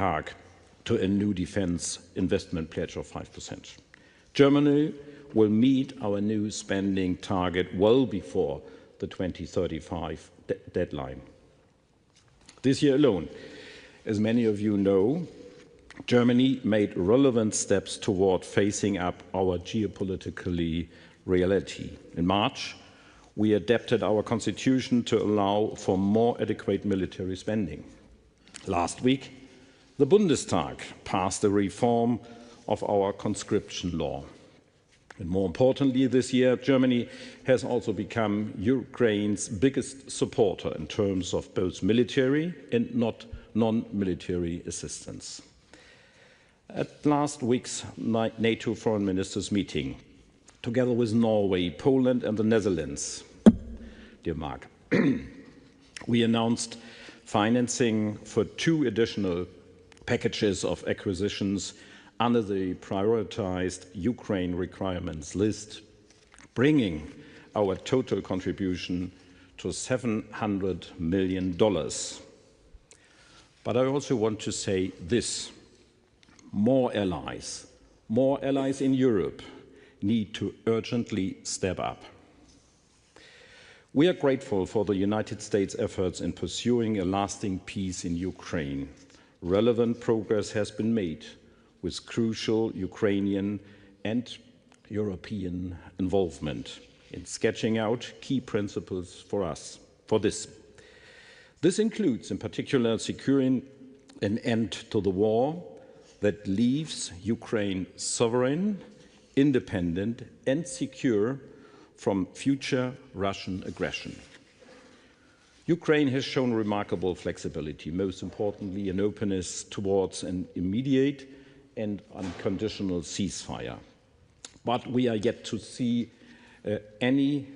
Hague to a new defense investment pledge of 5%. Germany will meet our new spending target well before the 2035 deadline. This year alone, as many of you know, Germany made relevant steps toward facing up our geopolitical reality. In March, we adapted our constitution to allow for more adequate military spending. Last week, the Bundestag passed a reform of our conscription law. And more importantly, this year, Germany has also become Ukraine's biggest supporter in terms of both military and non-military assistance. At last week's NATO foreign ministers meeting, together with Norway, Poland and the Netherlands, dear Mark, we announced financing for 2 additional packages of acquisitions under the prioritized Ukraine requirements list, bringing our total contribution to $700 million. But I also want to say this: more allies in Europe need to urgently step up. We are grateful for the United States' efforts in pursuing a lasting peace in Ukraine. Relevant progress has been made with crucial Ukrainian and European involvement in sketching out key principles for this. This includes, in particular, securing an end to the war that leaves Ukraine sovereign, independent, and secure from future Russian aggression. Ukraine has shown remarkable flexibility, most importantly, an openness towards an immediate and unconditional ceasefire. But we are yet to see any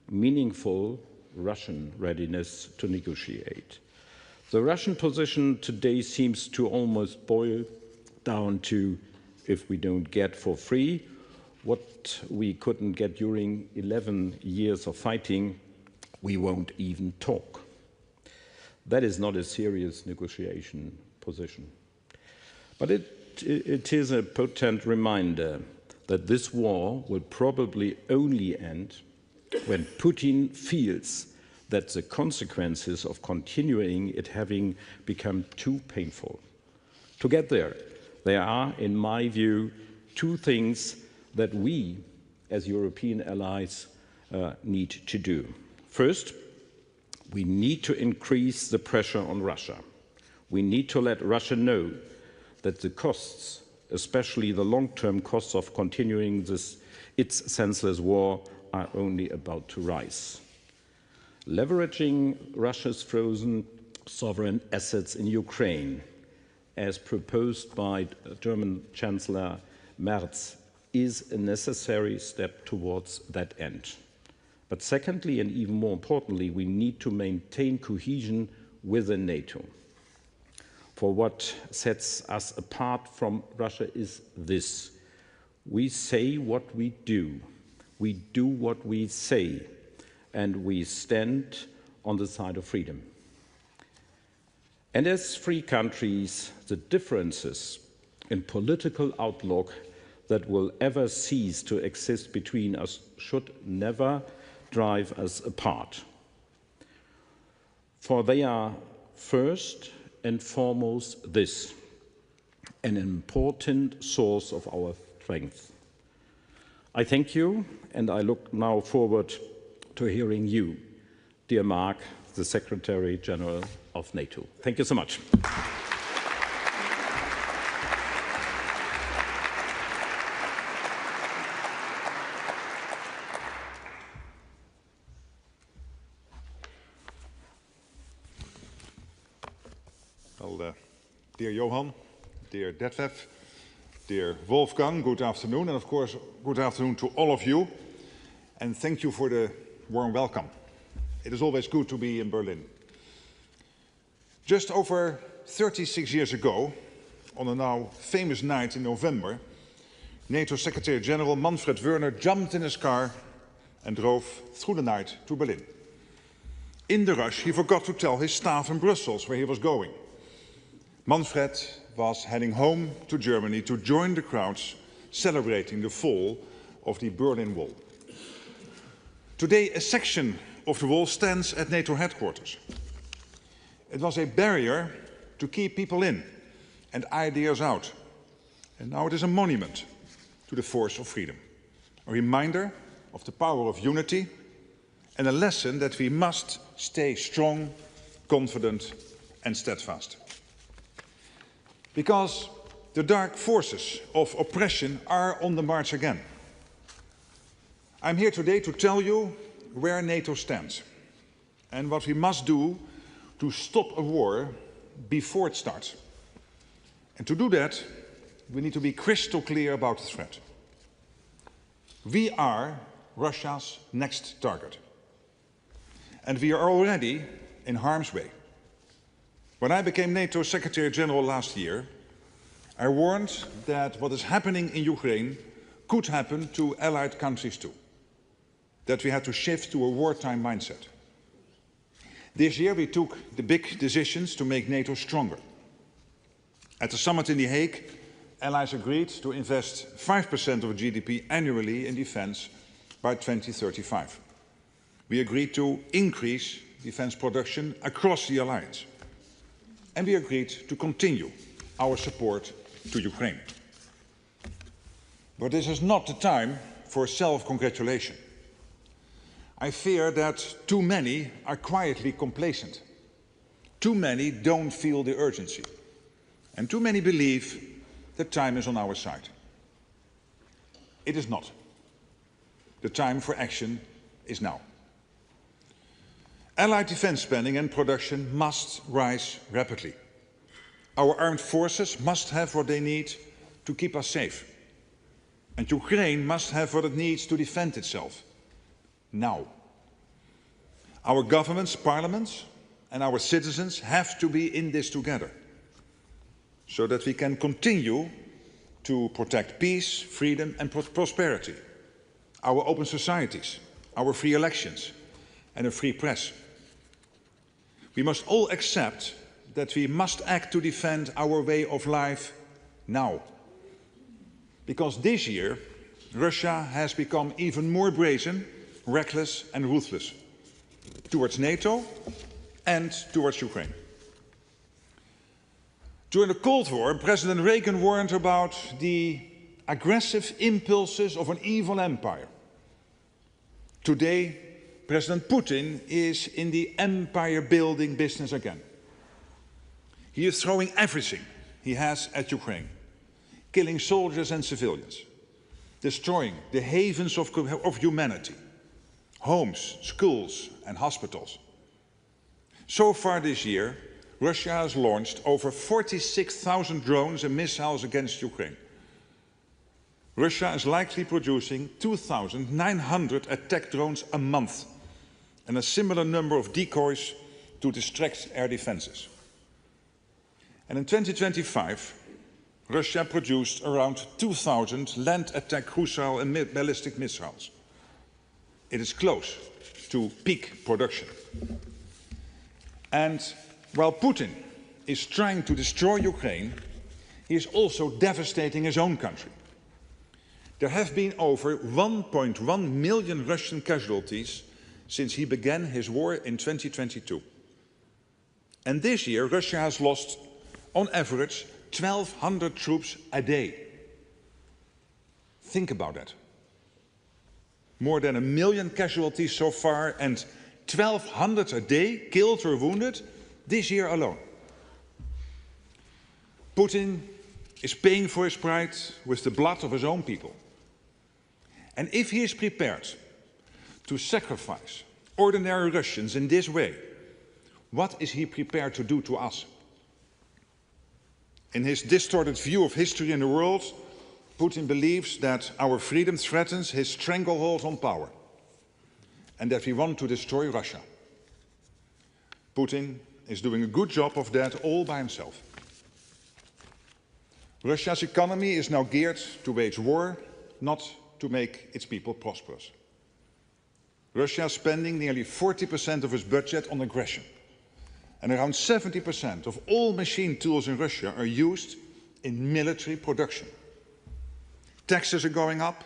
meaningful Russian readiness to negotiate. The Russian position today seems to almost boil down to, if we don't get for free what we couldn't get during 11 years of fighting, we won't even talk. That is not a serious negotiation position. But it is a potent reminder that this war will probably only end when Putin feels that the consequences of continuing it having become too painful. To get there are, in my view, 2 things that we, as European allies, need to do. First, we need to increase the pressure on Russia. We need to let Russia know that the costs, especially the long-term costs of continuing its senseless war, are only about to rise. Leveraging Russia's frozen sovereign assets in Ukraine, as proposed by German Chancellor Merz, is a necessary step towards that end. But secondly, and even more importantly, we need to maintain cohesion within NATO. For what sets us apart from Russia is this: we say what we do what we say, and we stand on the side of freedom. And as free countries, the differences in political outlook that will ever cease to exist between us should never drive us apart. For they are first and foremost this: an important source of our strength. I thank you, and I look now forward to hearing you, dear Mark, the Secretary General of NATO. Thank you so much. Well, dear Johann, dear Detlef, dear Wolfgang, good afternoon, and of course, good afternoon to all of you, and thank you for the warm welcome. It is always good to be in Berlin. Just over 36 years ago, on a now famous night in November, NATO Secretary General Manfred Wörner jumped in his car and drove through the night to Berlin. In the rush, he forgot to tell his staff in Brussels where he was going. Manfred was heading home to Germany to join the crowds celebrating the fall of the Berlin Wall. Today, a section of the wall stands at NATO headquarters. It was a barrier to keep people in and ideas out. And now it is a monument to the force of freedom, a reminder of the power of unity and a lesson that we must stay strong, confident and steadfast. Because the dark forces of oppression are on the march again. I'm here today to tell you where NATO stands and what we must do to stop a war before it starts. And to do that, we need to be crystal clear about the threat. We are Russia's next target. And we are already in harm's way. When I became NATO Secretary General last year, I warned that what is happening in Ukraine could happen to allied countries too. That we had to shift to a wartime mindset. This year we took the big decisions to make NATO stronger. At the summit in The Hague, allies agreed to invest 5% of GDP annually in defense by 2035. We agreed to increase defense production across the alliance. And we agreed to continue our support to Ukraine. But this is not the time for self-congratulation. I fear that too many are quietly complacent. Too many don't feel the urgency. And too many believe that time is on our side. It is not. The time for action is now. Allied defense spending and production must rise rapidly. Our armed forces must have what they need to keep us safe. And Ukraine must have what it needs to defend itself. Now. Our governments, parliaments, and our citizens have to be in this together, so that we can continue to protect peace, freedom, and prosperity, our open societies, our free elections, and a free press. We must all accept that we must act to defend our way of life now. Because this year, Russia has become even more brazen, reckless and ruthless towards NATO and towards Ukraine. During the Cold War, President Reagan warned about the aggressive impulses of an evil empire. Today, President Putin is in the empire-building business again. He is throwing everything he has at Ukraine, killing soldiers and civilians, destroying the havens of humanity, homes, schools and hospitals. So far this year, Russia has launched over 46,000 drones and missiles against Ukraine. Russia is likely producing 2,900 attack drones a month and a similar number of decoys to distract air defenses. And in 2025, Russia produced around 2,000 land attack cruise and ballistic missiles. It is close to peak production. And while Putin is trying to destroy Ukraine, he is also devastating his own country. There have been over 1.1 million Russian casualties since he began his war in 2022. And this year, Russia has lost, on average, 1,200 troops a day. Think about that. More than 1 million casualties so far and 1,200 a day killed or wounded this year alone. Putin is paying for his pride with the blood of his own people. And if he is prepared to sacrifice ordinary Russians in this way, what is he prepared to do to us? In his distorted view of history and the world, Putin believes that our freedom threatens his stranglehold on power and that we want to destroy Russia. Putin is doing a good job of that all by himself. Russia's economy is now geared to wage war, not to make its people prosperous. Russia is spending nearly 40% of its budget on aggression. And around 70% of all machine tools in Russia are used in military production. Taxes are going up,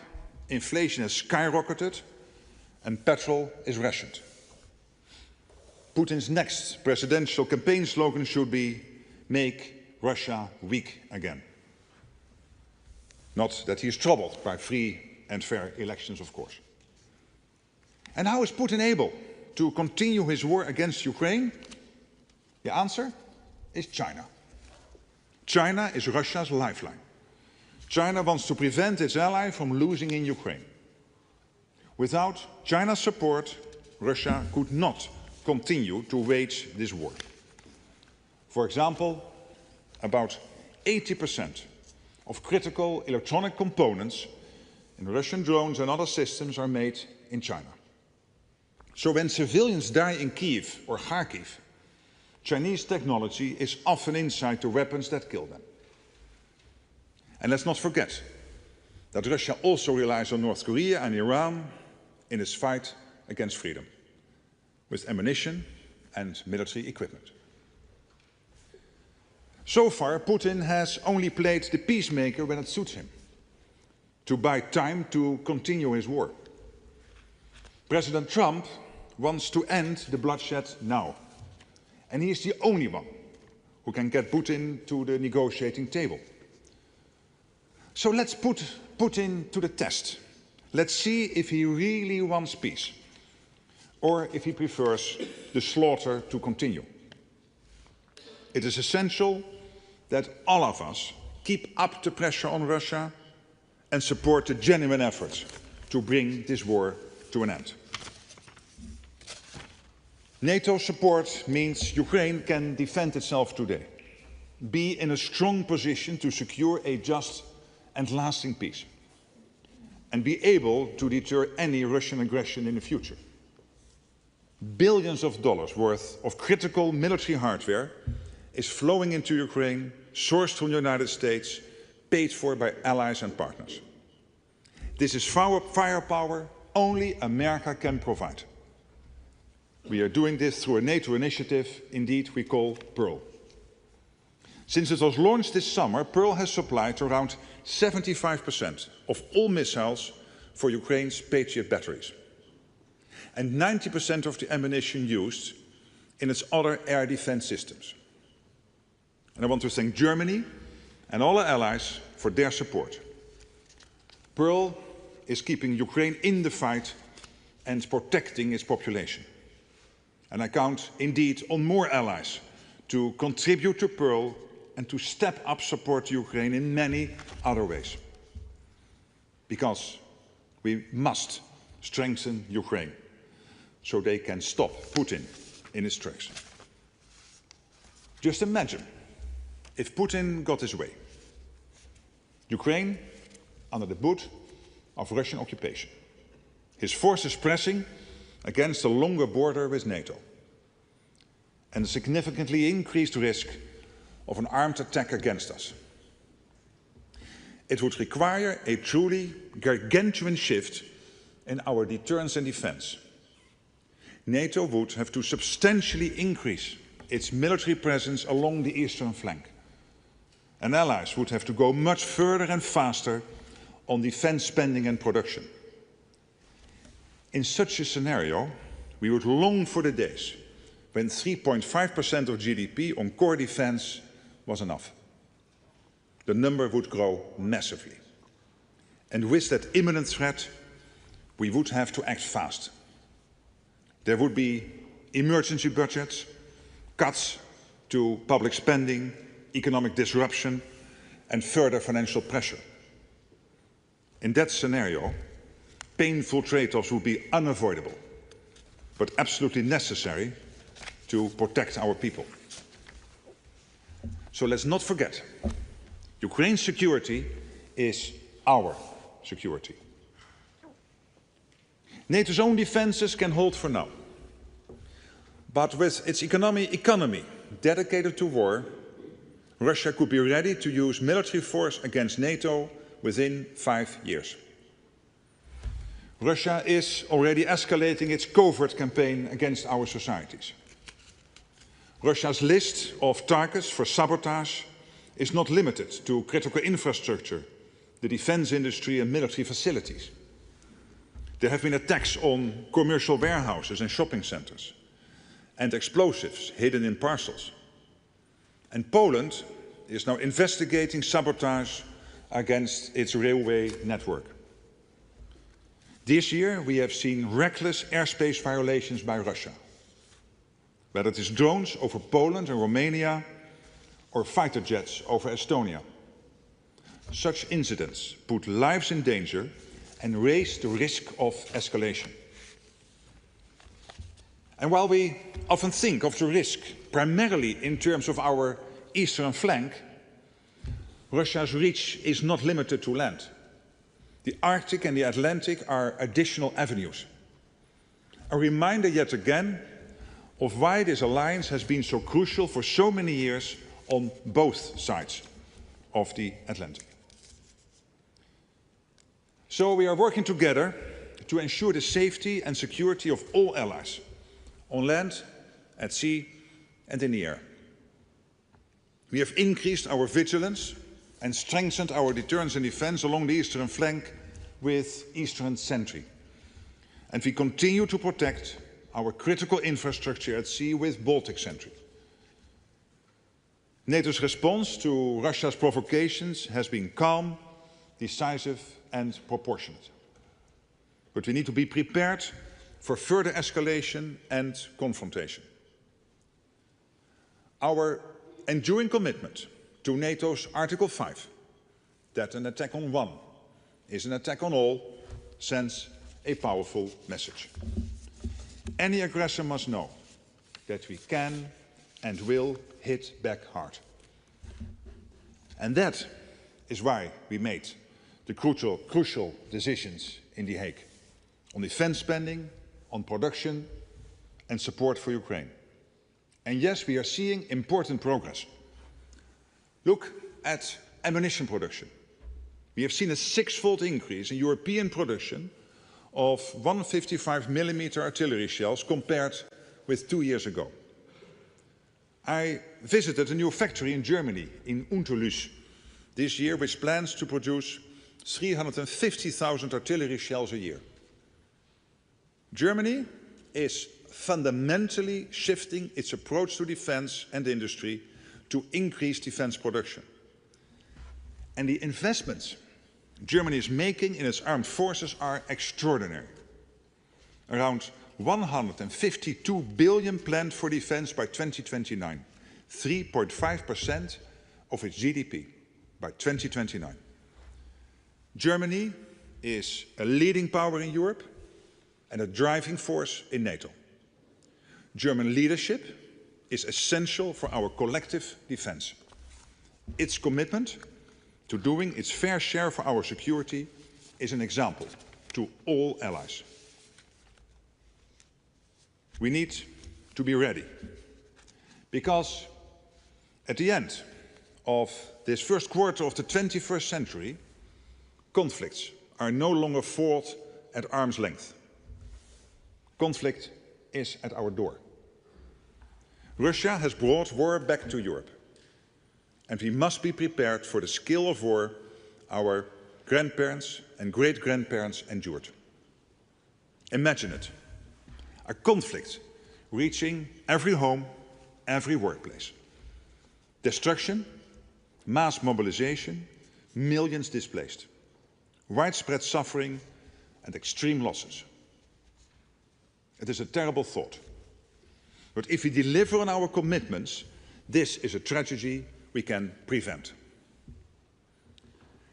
inflation has skyrocketed, and petrol is rationed. Putin's next presidential campaign slogan should be, "Make Russia weak again." Not that he is troubled by free and fair elections, of course. And how is Putin able to continue his war against Ukraine? The answer is China. China is Russia's lifeline. China wants to prevent its ally from losing in Ukraine. Without China's support, Russia could not continue to wage this war. For example, about 80% of critical electronic components in Russian drones and other systems are made in China. So when civilians die in Kiev or Kharkiv, Chinese technology is often inside the weapons that kill them. And let's not forget that Russia also relies on North Korea and Iran in its fight against freedom, with ammunition and military equipment. So far, Putin has only played the peacemaker when it suits him, to buy time to continue his war. President Trump wants to end the bloodshed now, and he is the only one who can get Putin to the negotiating table. So let's put Putin to the test. Let's see if he really wants peace, or if he prefers the slaughter to continue. It is essential that all of us keep up the pressure on Russia and support the genuine efforts to bring this war to an end. NATO support means Ukraine can defend itself today, be in a strong position to secure a just and lasting peace, and be able to deter any Russian aggression in the future. Billions of dollars worth of critical military hardware is flowing into Ukraine, sourced from the United States, paid for by allies and partners. This is firepower only America can provide. We are doing this through a NATO initiative, indeed we call Pearl. Since it was launched this summer, Pearl has supplied around 75% of all missiles for Ukraine's Patriot batteries, and 90% of the ammunition used in its other air defense systems. And I want to thank Germany and all our allies for their support. Pearl is keeping Ukraine in the fight and protecting its population. And I count indeed on more allies to contribute to Pearl and to step up support to Ukraine in many other ways. Because we must strengthen Ukraine so they can stop Putin in his tracks. Just imagine if Putin got his way. Ukraine under the boot of Russian occupation. His forces pressing against a longer border with NATO. And a significantly increased risk of an armed attack against us. It would require a truly gargantuan shift in our deterrence and defense. NATO would have to substantially increase its military presence along the eastern flank. And allies would have to go much further and faster on defense spending and production. In such a scenario, we would long for the days when 3.5% of GDP on core defense was enough. The number would grow massively. And with that imminent threat, we would have to act fast. There would be emergency budgets, cuts to public spending, economic disruption, and further financial pressure. In that scenario, painful trade-offs would be unavoidable, but absolutely necessary to protect our people. So let's not forget, Ukraine's security is our security. NATO's own defenses can hold for now. But with its economy dedicated to war, Russia could be ready to use military force against NATO within 5 years. Russia is already escalating its covert campaign against our societies. Russia's list of targets for sabotage is not limited to critical infrastructure, the defense industry and military facilities. There have been attacks on commercial warehouses and shopping centers, and explosives hidden in parcels. And Poland is now investigating sabotage against its railway network. This year we have seen reckless airspace violations by Russia, whether it is drones over Poland and Romania or fighter jets over Estonia. Such incidents put lives in danger and raise the risk of escalation. And while we often think of the risk primarily in terms of our eastern flank, Russia's reach is not limited to land. The Arctic and the Atlantic are additional avenues. A reminder yet again of why this alliance has been so crucial for so many years on both sides of the Atlantic. So we are working together to ensure the safety and security of all allies, on land, at sea and in the air. We have increased our vigilance and strengthened our deterrence and defense along the eastern flank with Eastern Sentry. And we continue to protect our critical infrastructure at sea with Baltic Sentry. NATO's response to Russia's provocations has been calm, decisive and proportionate. But we need to be prepared for further escalation and confrontation. Our enduring commitment to NATO's Article 5, that an attack on one is an attack on all, sends a powerful message. Any aggressor must know that we can and will hit back hard. And that is why we made the crucial decisions in The Hague on defense spending, on production and support for Ukraine. And yes, we are seeing important progress. Look at ammunition production. We have seen a six-fold increase in European production of 155mm artillery shells compared with 2 years ago. I visited a new factory in Germany, in Unterlüß, this year, which plans to produce 350,000 artillery shells a year. Germany is fundamentally shifting its approach to defense and industry to increase defense production. And the investments Germany is making in its armed forces are extraordinary. Around 152 billion planned for defense by 2029, 3.5% of its GDP by 2029. Germany is a leading power in Europe and a driving force in NATO. German leadership is essential for our collective defense. Its commitment to doing its fair share for our security is an example to all allies. We need to be ready, because at the end of this first quarter of the 21st century, conflicts are no longer fought at arm's length. Conflict is at our door. Russia has brought war back to Europe, and we must be prepared for the scale of war our grandparents and great-grandparents endured. Imagine it, a conflict reaching every home, every workplace. Destruction, mass mobilization, millions displaced, widespread suffering and extreme losses. It is a terrible thought. But if we deliver on our commitments, this is a tragedy we can prevent.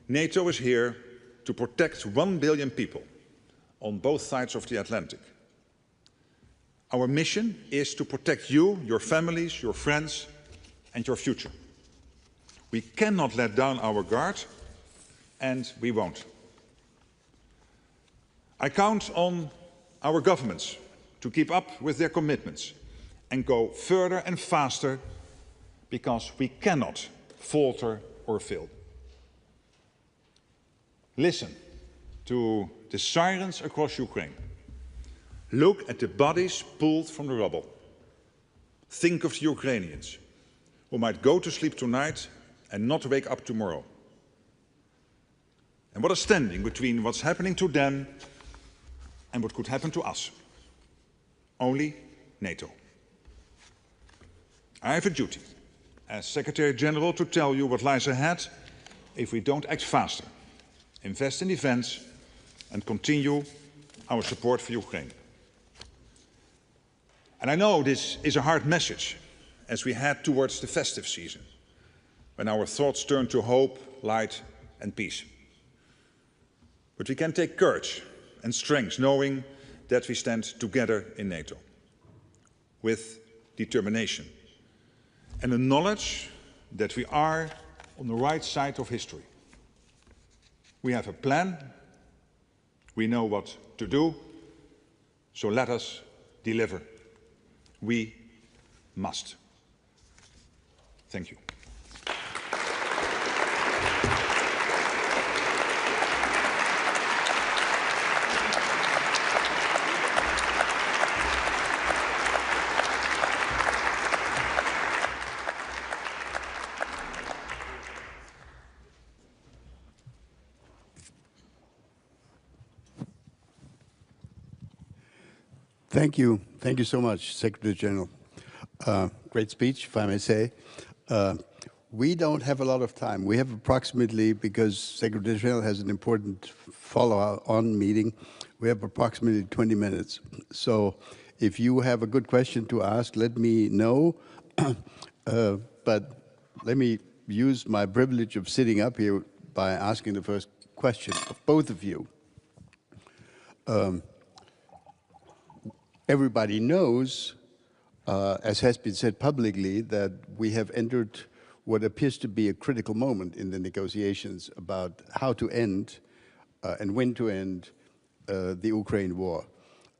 NATO is here to protect 1 billion people on both sides of the Atlantic. Our mission is to protect you, your families, your friends, and your future. We cannot let down our guard, and we won't. I count on our governments to keep up with their commitments and go further and faster, because we cannot falter or fail. Listen to the sirens across Ukraine. Look at the bodies pulled from the rubble. Think of the Ukrainians who might go to sleep tonight and not wake up tomorrow. And what is standing between what's happening to them and what could happen to us? Only NATO. I have a duty as Secretary General to tell you what lies ahead if we don't act faster, invest in defense and continue our support for Ukraine. And I know this is a hard message as we head towards the festive season, when our thoughts turn to hope, light and peace. But we can take courage and strength knowing that we stand together in NATO, with determination and the knowledge that we are on the right side of history. We have a plan, we know what to do, so let us deliver. We must. Thank you. Thank you. Thank you so much, Secretary General. Great speech, if I may say. We don't have a lot of time. We have approximately, because Secretary General has an important follow-on meeting, we have approximately 20 minutes. So if you have a good question to ask, let me know. But let me use my privilege of sitting up here by asking the first question of both of you. Everybody knows, as has been said publicly, that we have entered what appears to be a critical moment in the negotiations about how to end and when to end the Ukraine war.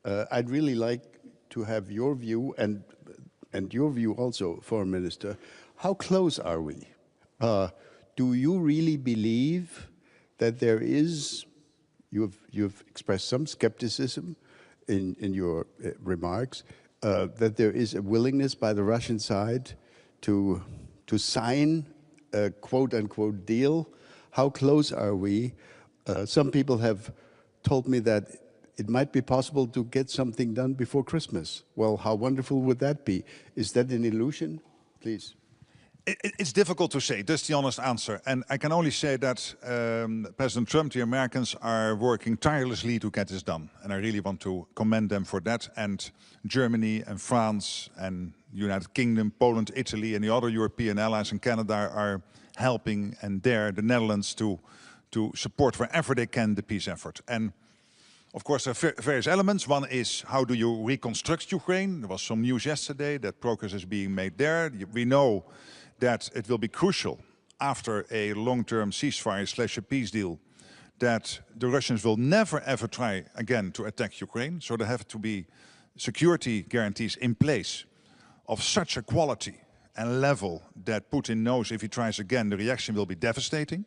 I'd really like to have your view and your view also, Foreign Minister. How close are we? Do you really believe that there is, you've expressed some skepticism in your remarks, that there is a willingness by the Russian side to sign a quote-unquote deal? How close are we? Some people have told me that it might be possible to get something done before Christmas. Well, how wonderful would that be? Is that an illusion? Please. It's difficult to say, that's the honest answer. And I can only say that President Trump, the Americans, are working tirelessly to get this done. And I really want to commend them for that. And Germany and France and United Kingdom, Poland, Italy and the other European allies and Canada are helping, and there the Netherlands to support wherever they can the peace effort. And of course there are various elements. One is, how do you reconstruct Ukraine? There was some news yesterday that progress is being made there. We know that it will be crucial after a long-term ceasefire / a peace deal that the Russians will never ever try again to attack Ukraine. So there have to be security guarantees in place of such a quality and level that Putin knows if he tries again, the reaction will be devastating.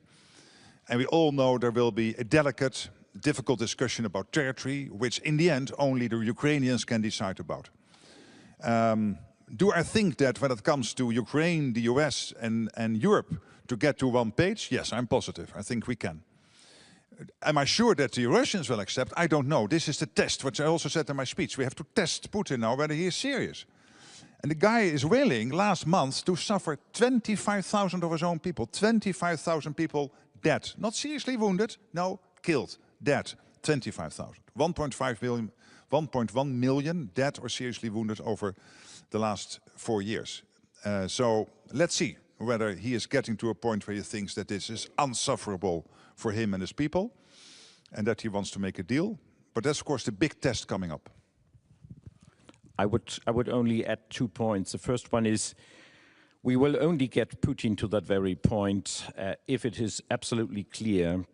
And we all know there will be a delicate, difficult discussion about territory, which in the end only the Ukrainians can decide about. Do I think that when it comes to Ukraine, the US and Europe to get to one page? Yes, I'm positive. I think we can. Am I sure that the Russians will accept? I don't know. This is the test, which I also said in my speech. We have to test Putin now whether he is serious. And the guy is willing last month to suffer 25,000 of his own people. 25,000 people dead. Not seriously wounded, no, killed, dead. 25,000. 1.1 million dead or seriously wounded over the last 4 years. So let's see whether he is getting to a point where he thinks that this is unsufferable for him and his people and that he wants to make a deal. But that's of course the big test coming up. I would only add 2 points. The first one is we will only get Putin to that very point if it is absolutely clear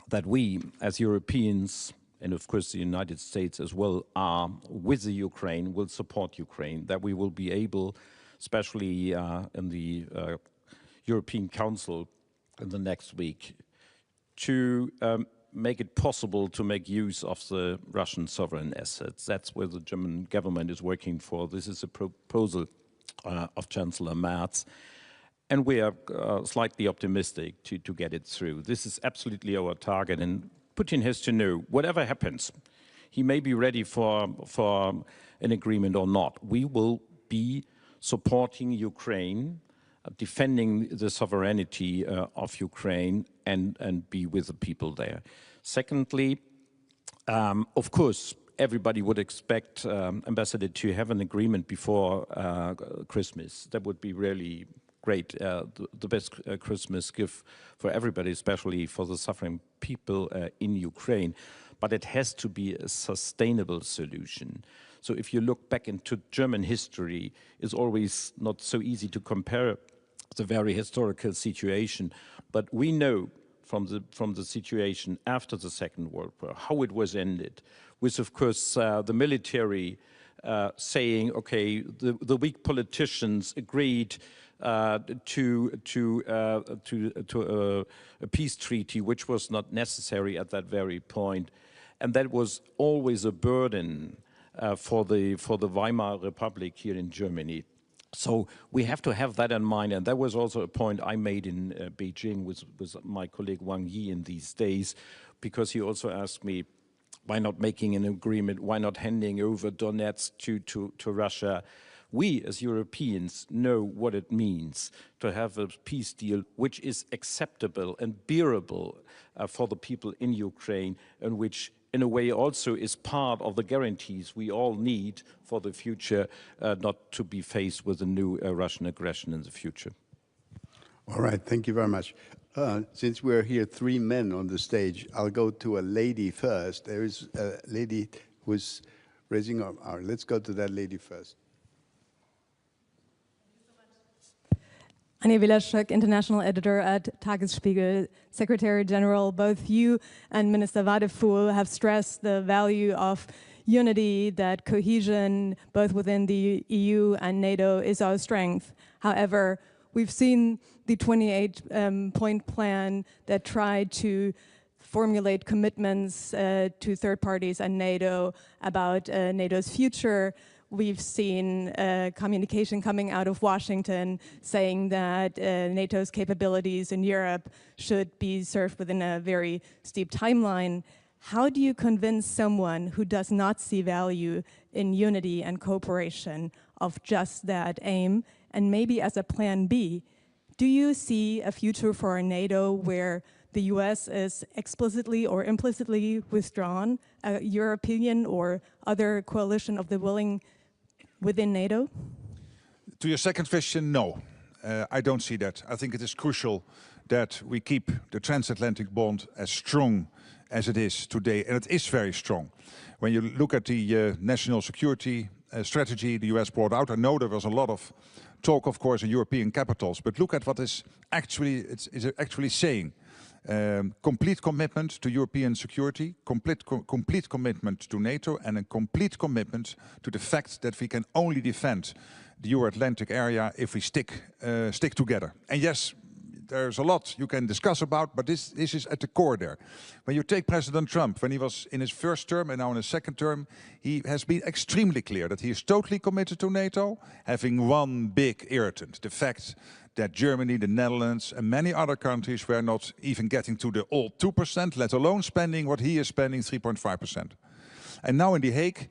that we as Europeans, and of course the United States as well, are with the Ukraine, will support Ukraine, that we will be able, especially in the European Council in the next week, to make it possible to make use of the Russian sovereign assets. That's where the German government is working for. This is a proposal of Chancellor Merz. And we are slightly optimistic to get it through. This is absolutely our target, and Putin has to know, whatever happens, he may be ready for an agreement or not. We will be supporting Ukraine, defending the sovereignty of Ukraine, and be with the people there. Secondly, of course, everybody would expect Ambassador to have an agreement before Christmas. That would be really great, the best Christmas gift for everybody, especially for the suffering people in Ukraine. But it has to be a sustainable solution. So if you look back into German history, it's always not so easy to compare the very historical situation. But we know from the situation after the Second World War how it was ended, with, of course, the military saying, okay, the weak politicians agreed to a peace treaty, which was not necessary at that very point. And that was always a burden for the Weimar Republic here in Germany. So we have to have that in mind, and that was also a point I made in Beijing with my colleague Wang Yi in these days, because he also asked me, why not making an agreement, why not handing over Donetsk to Russia? We, as Europeans, know what it means to have a peace deal which is acceptable and bearable for the people in Ukraine, and which in a way also is part of the guarantees we all need for the future, not to be faced with a new Russian aggression in the future. All right, thank you very much. Since we're here 3 men on the stage, I'll go to a lady first. There is a lady who's raising her arm. Let's go to that lady first. Anja Wielaschek, international editor at Tagesspiegel, Secretary General. Both you and Minister Wadephul have stressed the value of unity, that cohesion, both within the EU and NATO, is our strength. However, we've seen the 28-point plan that tried to formulate commitments to third parties and NATO about NATO's future. We've seen communication coming out of Washington saying that NATO's capabilities in Europe should be served within a very steep timeline. How do you convince someone who does not see value in unity and cooperation of just that aim? And maybe as a plan B, do you see a future for a NATO where the US is explicitly or implicitly withdrawn, a European or other coalition of the willing within NATO? To your second question, no. I don't see that. I think it is crucial that we keep the transatlantic bond as strong as it is today, and it is very strong. When you look at the national security strategy the US brought out, I know there was a lot of talk, of course, in European capitals, but look at what it's actually saying. Complete commitment to European security, complete commitment to NATO, and a complete commitment to the fact that we can only defend the Euro-Atlantic area if we stick together. And yes, there's a lot you can discuss about, but this is at the core there. When you take President Trump, when he was in his first term and now in his second term, he has been extremely clear that he is totally committed to NATO, having one big irritant, the fact that Germany, the Netherlands, and many other countries were not even getting to the old 2%, let alone spending what he is spending, 3.5%. And now in The Hague,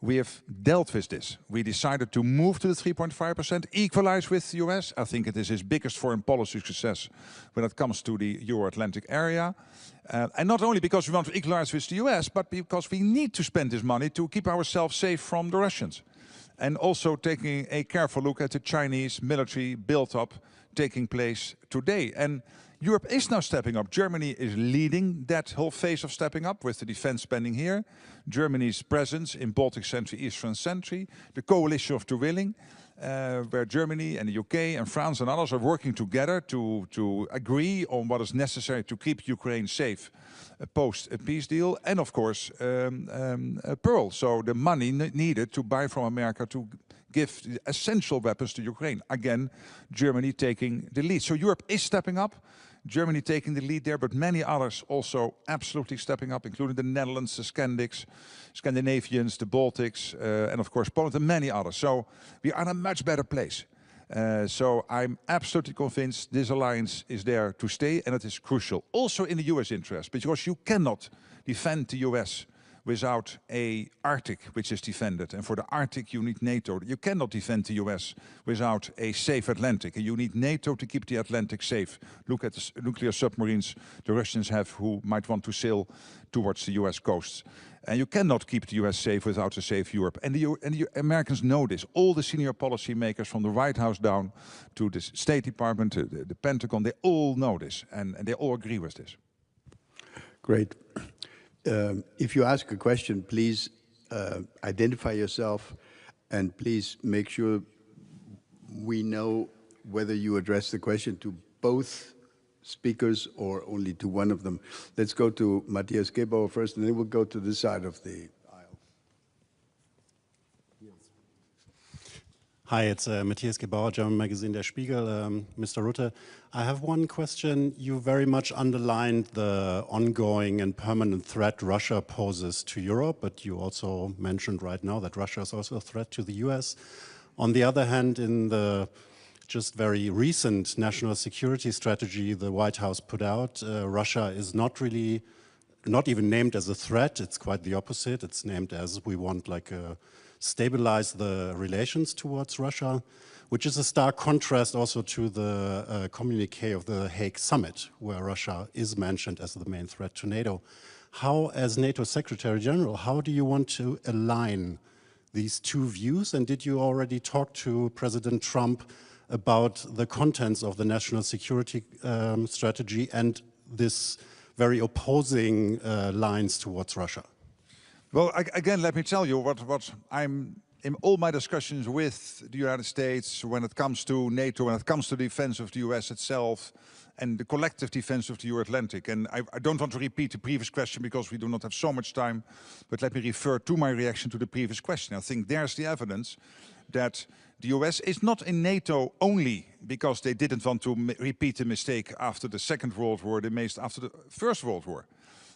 we have dealt with this. We decided to move to the 3.5%, equalize with the US. I think it is his biggest foreign policy success when it comes to the Euro-Atlantic area. And not only because we want to equalize with the US, but because we need to spend this money to keep ourselves safe from the Russians. And also taking a careful look at the Chinese military build-up taking place today. And Europe is now stepping up. Germany is leading that whole phase of stepping up with the defense spending here. Germany's presence in Baltic Century, Eastern Century, the coalition of the willing, where Germany and the UK and France and others are working together to agree on what is necessary to keep Ukraine safe post a peace deal, and of course Pearl, so the money needed to buy from America to give the essential weapons to Ukraine. Again, Germany taking the lead. So Europe is stepping up. Germany taking the lead there, but many others also absolutely stepping up, including the Netherlands, the Scandinavians, the Baltics, and of course Poland and many others. So we are in a much better place. So I'm absolutely convinced this alliance is there to stay, and it is crucial. Also in the US interest, because you cannot defend the US without a Arctic which is defended. And for the Arctic you need NATO. You cannot defend the US without a safe Atlantic. And you need NATO to keep the Atlantic safe. Look at the nuclear submarines the Russians have who might want to sail towards the US coasts. And you cannot keep the US safe without a safe Europe. And the Americans know this. All the senior policy makers from the White House down to the State Department, to the Pentagon, they all know this. And they all agree with this. Great. If you ask a question, please identify yourself and please make sure we know whether you address the question to both speakers or only to one of them. Let's go to Matthias Gebauer first, and then we'll go to this side of the aisle. Hi, it's Matthias Gebauer, German magazine Der Spiegel. Mr. Rutte, I have one question. You very much underlined the ongoing and permanent threat Russia poses to Europe, but you also mentioned right now that Russia is also a threat to the US. On the other hand, in the just very recent national security strategy the White House put out, Russia is not even named as a threat. It's quite the opposite. It's named as we want stabilize the relations towards Russia, which is a stark contrast also to the communique of the Hague summit, where Russia is mentioned as the main threat to NATO. How, as NATO Secretary General, how do you want to align these two views? And did you already talk to President Trump about the contents of the national security strategy and this very opposing lines towards Russia? Well, again, let me tell you what I'm in all my discussions with the United States when it comes to NATO, when it comes to the defense of the US itself and the collective defense of the Euro-Atlantic. And I don't want to repeat the previous question because we do not have so much time, but let me refer to my reaction to the previous question. I think there's the evidence that the US is not in NATO only because they didn't want to repeat the mistake after the Second World War, they made after the First World War,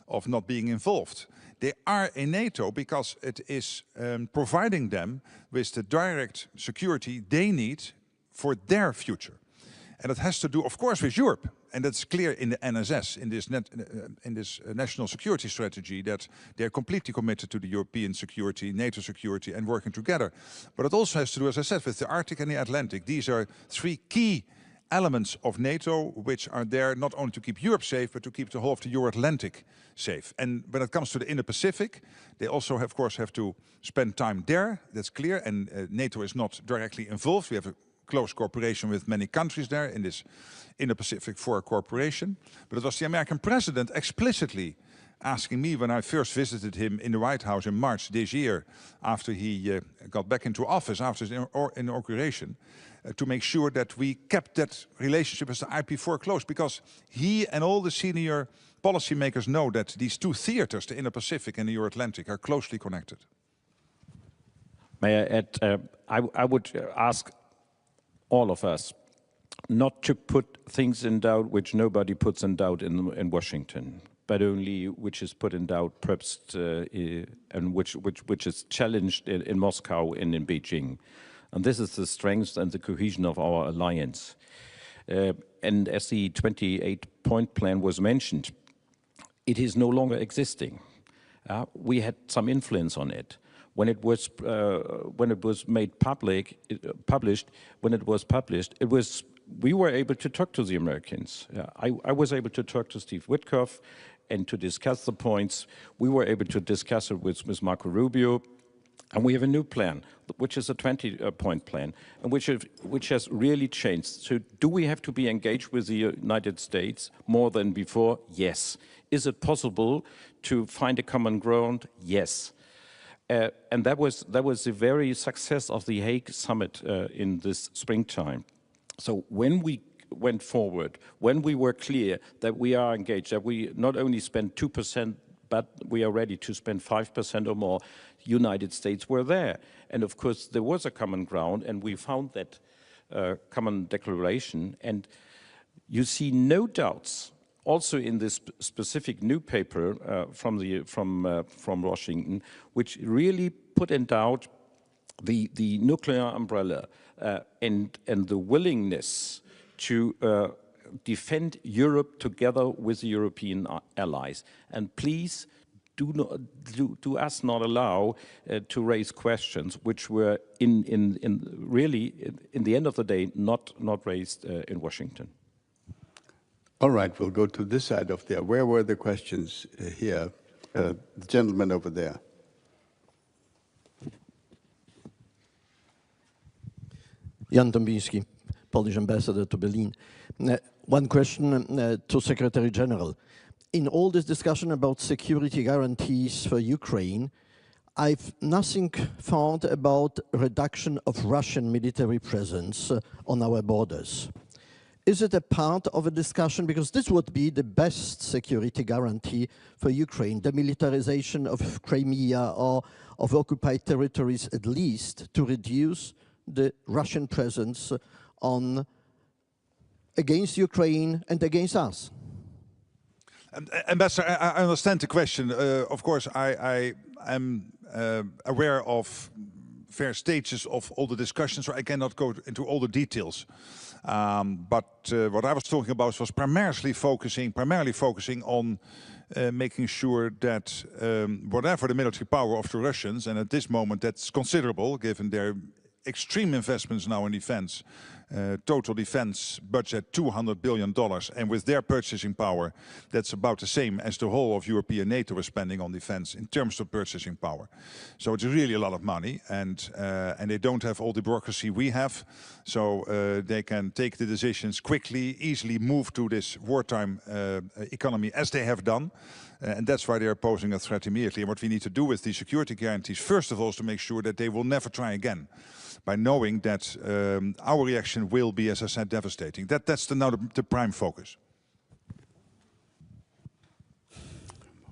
of not being involved. They are in NATO because it is providing them with the direct security they need for their future. And it has to do, of course, with Europe. And that's clear in the NSS, in this national security strategy, that they're completely committed to the European security, NATO security, and working together. But it also has to do, as I said, with the Arctic and the Atlantic. These are three key elements of NATO which are there not only to keep Europe safe, but to keep the whole of the Euro-Atlantic safe. And when it comes to the Indo-Pacific, they also, of course, have to spend time there. That's clear. And NATO is not directly involved. We have a close cooperation with many countries there in this Indo-Pacific Four Cooperation. But it was the American president explicitly asking me when I first visited him in the White House in March this year, after he got back into office, after his inauguration, to make sure that we kept that relationship as the IP4 close, because he and all the senior policymakers know that these two theaters, the Indo-Pacific and the Euro-Atlantic, are closely connected. May I add, I would ask all of us not to put things in doubt which nobody puts in doubt in Washington, but only which is put in doubt perhaps and which is challenged in Moscow and in Beijing. And this is the strength and the cohesion of our alliance. And as the 28-point plan was mentioned, it is no longer existing. We had some influence on it. When it was made public, we were able to talk to the Americans. I was able to talk to Steve Witkoff and to discuss the points. We were able to discuss it with Marco Rubio. And we have a new plan, which is a 20-point plan, and which has really changed. So do we have to be engaged with the United States more than before? Yes. Is it possible to find a common ground? Yes. And that was the very success of the Hague summit in this springtime. So when we went forward, when we were clear that we are engaged, that we not only spend 2%, but we are ready to spend 5% or more, United States were there. And of course, there was a common ground, and we found that common declaration. And You see no doubts, also in this specific new paper from Washington, which really put in doubt the nuclear umbrella and the willingness to defend Europe together with the European allies. And please do us not allow to raise questions which were really in the end of the day not raised in Washington. All right, we'll go to this side of there. Where were the questions here? The gentleman over there. Jan Dąbiński, Polish ambassador to Berlin. One question to Secretary General. In all this discussion about security guarantees for Ukraine, I've nothing found about reduction of Russian military presence on our borders. Is it a part of a discussion? Because this would be the best security guarantee for Ukraine, the militarization of Crimea or of occupied territories at least, to reduce the Russian presence against Ukraine and against us. Ambassador, I understand the question. Of course, I am aware of various stages of all the discussions, so I cannot go into all the details. But what I was talking about was primarily focusing on making sure that whatever the military power of the Russians, and at this moment that's considerable given their extreme investments now in defense, total defense budget $200 billion, and with their purchasing power, that's about the same as the whole of European NATO is spending on defense in terms of purchasing power. So it's really a lot of money, and they don't have all the bureaucracy we have, so they can take the decisions quickly, easily move to this wartime economy as they have done. And that's why they are posing a threat immediately. And what we need to do with these security guarantees, first of all, is to make sure that they will never try again, by knowing that our reaction will be, as I said, devastating. That's now the prime focus.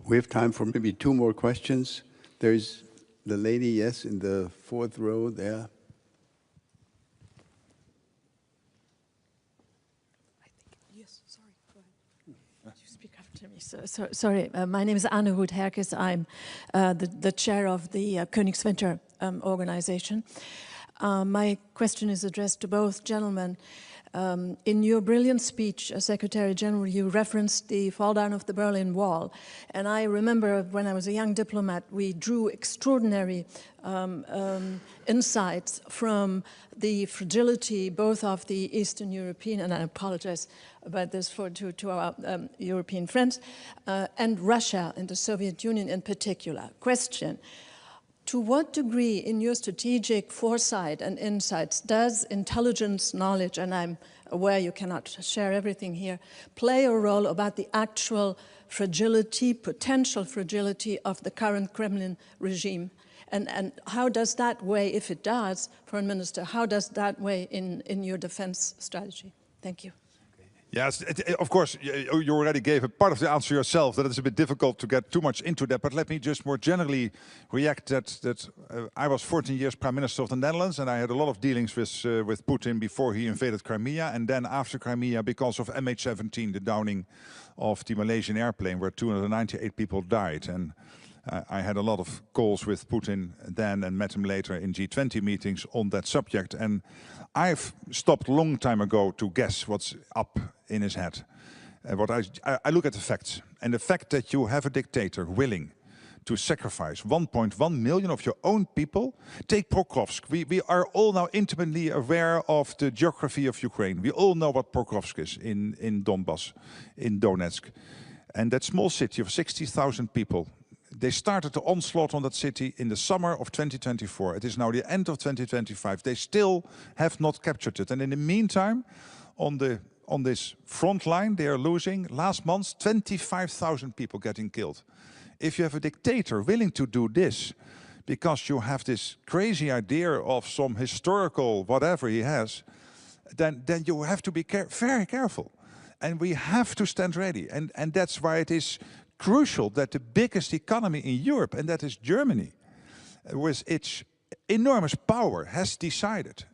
We have time for maybe two more questions. There's the lady, yes, in the fourth row there. Sorry, my name is Anne Hoed-Herkes. I'm the chair of the Königswinter organization. My question is addressed to both gentlemen. In your brilliant speech, Secretary General, you referenced the fall down of the Berlin Wall. And I remember when I was a young diplomat, we drew extraordinary insights from the fragility both of the Eastern European, and I apologize about this to our European friends, and Russia and the Soviet Union in particular. Question. To what degree, in your strategic foresight and insights, does intelligence knowledge, and I'm aware you cannot share everything here, play a role about the actual fragility, potential fragility of the current Kremlin regime? And how does that weigh, if it does, Foreign Minister, how does that weigh in your defense strategy? Thank you. Yes, of course, you already gave a part of the answer yourself, that it's a bit difficult to get too much into that, but let me just more generally react that I was 14 years Prime Minister of the Netherlands, and I had a lot of dealings with Putin before he invaded Crimea, and then after Crimea because of MH17, the downing of the Malaysian airplane where 298 people died. And I had a lot of calls with Putin then and met him later in G20 meetings on that subject. And I've stopped a long time ago to guess what's up in his head. I look at the facts. And the fact that you have a dictator willing to sacrifice 1.1 million of your own people. Take Pokrovsk. We are all now intimately aware of the geography of Ukraine. We all know what Pokrovsk is in Donbass, in Donetsk. And that small city of 60,000 people, they started the onslaught on that city in the summer of 2024. It is now the end of 2025. They still have not captured it. And in the meantime, on this front line, they are losing, last month, 25,000 people getting killed. If you have a dictator willing to do this, because you have this crazy idea of some historical whatever he has, then you have to be very careful. And we have to stand ready. And that's why it is crucial that the biggest economy in Europe, and that is Germany, with its enormous power, has decided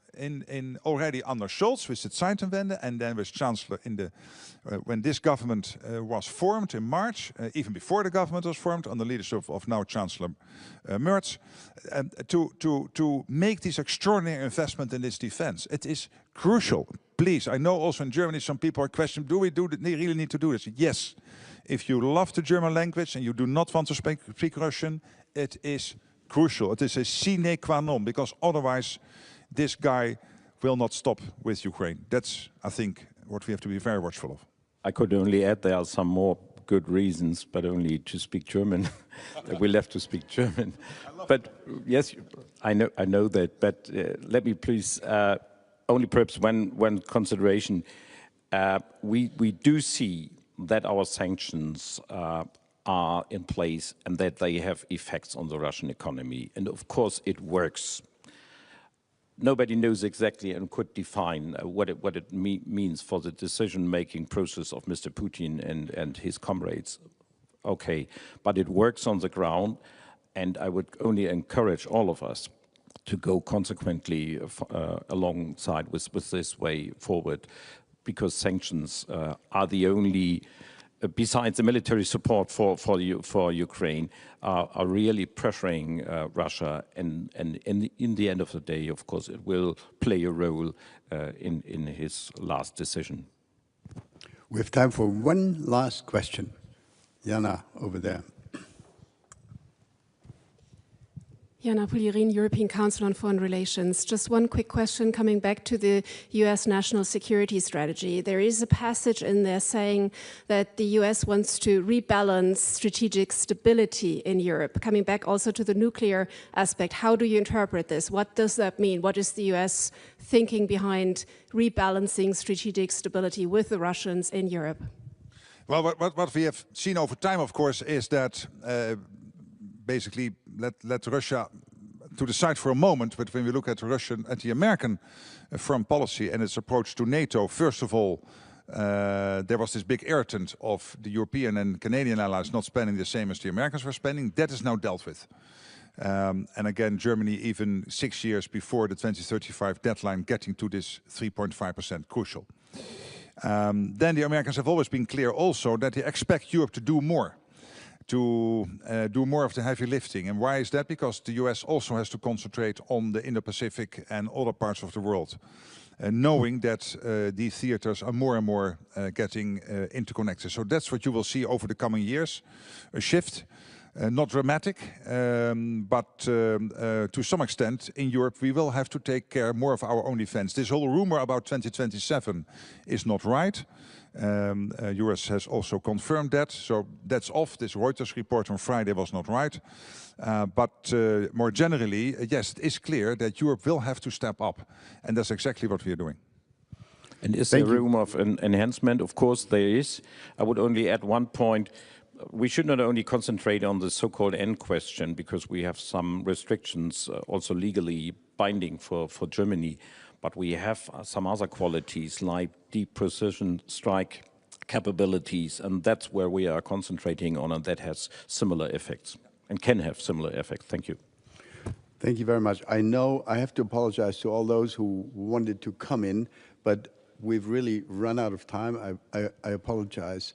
already under Scholz with the Zeitenwende, and then with Chancellor when this government was formed in March, even before the government was formed, under leadership of now Chancellor Merz, to make this extraordinary investment in this defense. It is crucial. Please, I know also in Germany some people are questioning, do we really need to do this? Yes. If you love the German language and you do not want to speak Russian, it is crucial. It is a sine qua non, because otherwise this guy will not stop with Ukraine. That's, I think, what we have to be very watchful of. I could only add there are some more good reasons, but only to speak German. We'll have to speak German. But yes, I know that. But let me please only perhaps one consideration. We do see that our sanctions are in place and that they have effects on the Russian economy. And of course it works. Nobody knows exactly and could define what it means for the decision-making process of Mr. Putin and his comrades. Okay, but it works on the ground, and I would only encourage all of us to go consequently alongside with this way forward, because sanctions are the only, besides the military support for Ukraine, are really pressuring Russia, and in the end of the day, of course, it will play a role in his last decision. We have time for one last question. Jana, over there. Jana Pulirin, European Council on Foreign Relations. Just one quick question coming back to the US national security strategy. There is a passage in there saying that the US wants to rebalance strategic stability in Europe. Coming back also to the nuclear aspect, how do you interpret this? What does that mean? What is the US thinking behind rebalancing strategic stability with the Russians in Europe? Well, what we have seen over time, of course, is that basically let Russia to the side for a moment, but when we look at the American foreign policy and its approach to NATO, first of all, there was this big irritant of the European and Canadian allies not spending the same as the Americans were spending. That is now dealt with. And again, Germany, even 6 years before the 2035 deadline, getting to this 3.5% crucial. Then the Americans have always been clear also that they expect Europe to do more. To do more of the heavy lifting. And why is that? Because the US also has to concentrate on the Indo-Pacific and other parts of the world, knowing that these theaters are more and more getting interconnected. So that's what you will see over the coming years, a shift. Not dramatic, but to some extent in Europe we will have to take care more of our own defense. This whole rumor about 2027 is not right. US has also confirmed that, so that's off. This Reuters report on Friday was not right. But more generally, yes, it is clear that Europe will have to step up, and that's exactly what we are doing. And is there room of enhancement? Of course there is. I would only add one point. We should not only concentrate on the so-called end question, because we have some restrictions also legally binding for Germany, but we have some other qualities like deep precision strike capabilities, and that's where we are concentrating on, and that has similar effects and can have similar effects. Thank you. Thank you very much. I know I have to apologize to all those who wanted to come in, but we've really run out of time. I apologize.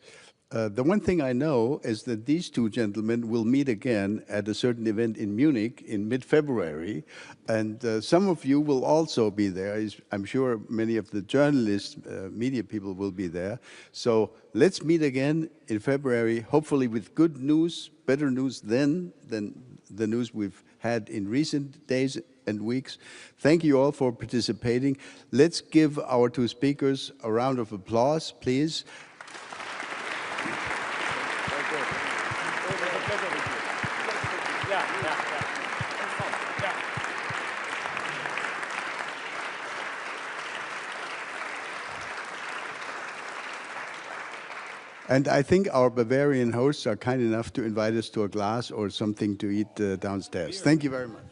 The one thing I know is that these two gentlemen will meet again at a certain event in Munich in mid-February, and some of you will also be there. I'm sure many of the journalists, media people will be there. So let's meet again in February, hopefully with good news, better news then than the news we've had in recent days and weeks. Thank you all for participating. Let's give our two speakers a round of applause, please. And I think our Bavarian hosts are kind enough to invite us to a glass or something to eat downstairs. Thank you very much.